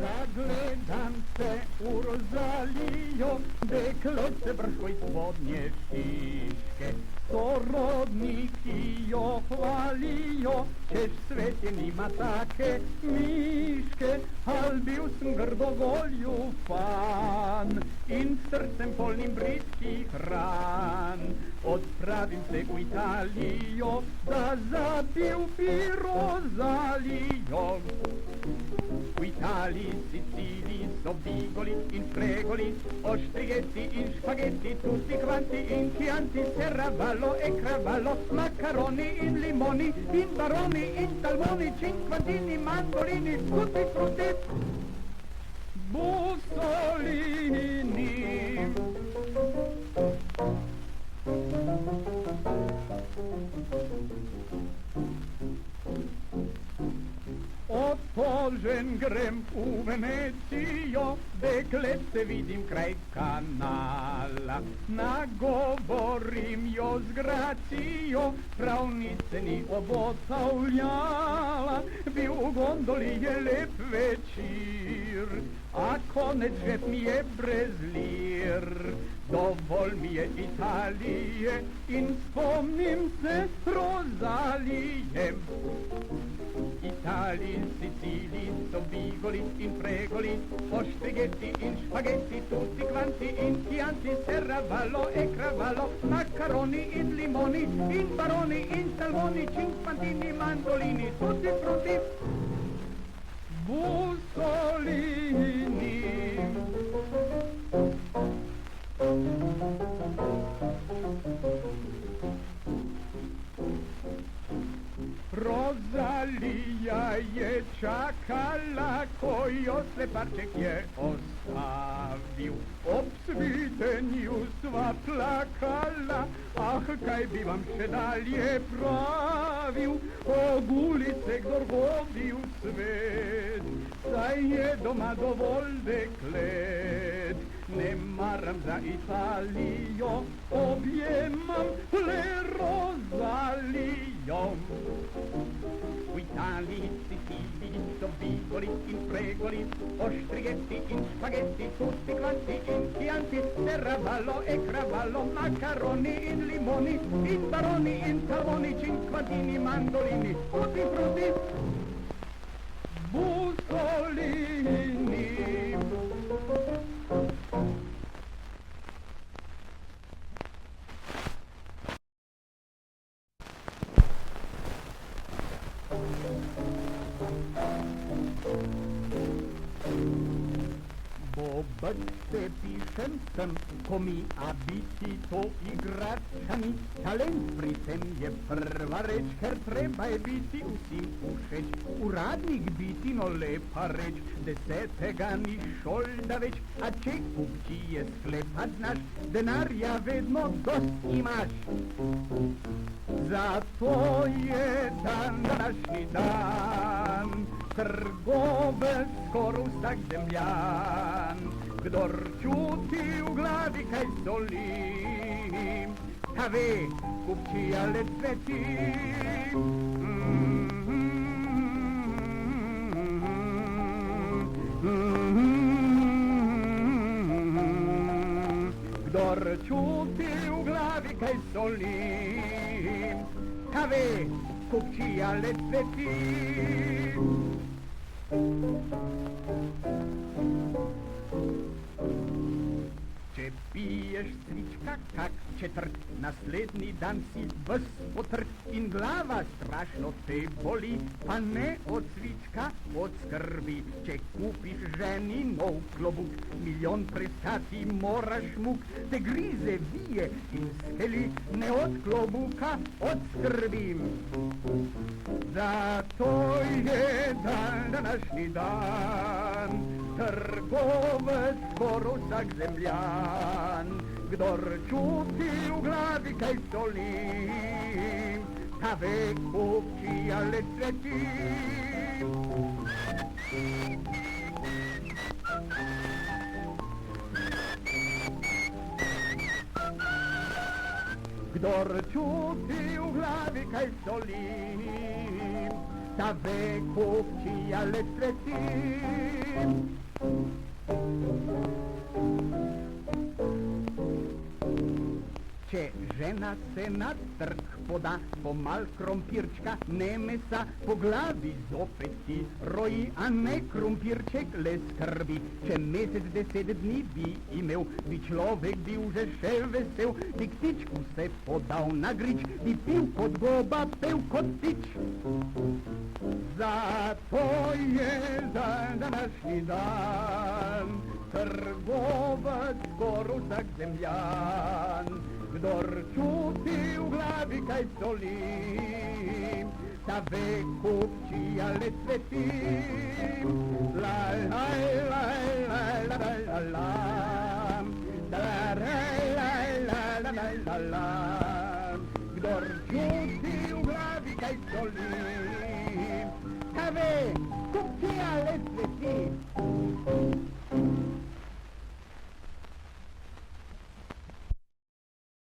Zagledam se u Rozaliju, dekle se brško iz spodnje šiške. Sorodniki jo hvalio, ćeš svećenima take miške, al bio sam grdogolju fan, in srcem polnim briskih ran. Odpravim se u Italijo, da zapiju bi Rozalijo. U Italiji, Siciliji, so bigoli in fregoli, ostrighetti in spaghetti, tutti quanti in chianti, serravallo e cravallo, maccaroni in limoni, in baroni, in salmoni, cinquantini, mandolini, tutti frutti, bussolini. Otpožen grem u Venecijo, deklece vidim kraj kanala. Nagovorim jo z gracijo, pravnice ni obotavljala. Bil u gondoli je lep večer, a konec žep mi je brez lir. Dovolj mi je Italije in spomnim se Rozalije. Italiji, Siciliji, so bigoli in fregoli, ostrighetti in spaghetti, tutti quanti in chianti, serravallo e cravallo, maccaroni in limoni, in baroni, in salmoni, cinquantini, mandolini, tutti frutti, bussolini. Rozalija je čakala, kojo se parček je ostavil. Ob svitenju sva plakala, ah, kaj bi vam še dalje pravil. Og ulice kdor vodi v svet, saj je doma dovolj deklet. Ne maram za Italijo, objemam le Rozalijo. U Italiji, Siciliji, so bigoli in fregoli, ostrighetti in spaghetti, tutti quanti in chianti, serravallo e cravallo, maccaroni in limoni, in baroni, in salmoni, cinquantini, mandolini, tutti frutti, bussolini. Bobce pišem sem, ko mi abiti to igračani. Talent pri tem je prva reč, ker treba je biti vsem všeč. Uradnik biti, no lepa reč, desetega ni šolda več. A če kupčije sklepat znaš, denarja vedno dost imaš. Zato je dan današnji dan, trgovec skoro vsak zemljan. Kdor čuti v glavi kaj soli, ta ve, kupčija le cveti. Kdor čuti v glavi kaj soli, ta ve, kupčija le cveti. Če piješ cvička kak četrt, naslednji dan si ves potrt in glava strašno te boli, pa ne od cvička, od skrbi. Če kupiš ženi nov klobuk, milijon prestati moraš muk, te grize, vije in skeli, ne od klobuka, od skrbi. Zato je dan današnji dan, trgovec skoro vsak zemljan. Kdor čuti v glavi kaj soli, ta ve, kupčija le cveti. Kdor čuti v glavi kaj soli, ta ve kupčija le cveti. Če žena se na trg poda, pomal krompirčka, ne mesa, po glavi zopet ti roji, a ne krompirček le skrbi. Če mesec 10 dni bi imel, bi človek bil že še vesel, bi k ptičku se podal na grič, bi pil kot goba, pel kot ptič. Zato je za današnji dan trgovec skoraj vsak zemljan. Kdor čuti v glavi kaj soli, ta ve kupčija le cveti. La la la la la la la la, la la la la la la la. Kdor čuti v glavi kaj soli, ta ve kupčija le cveti.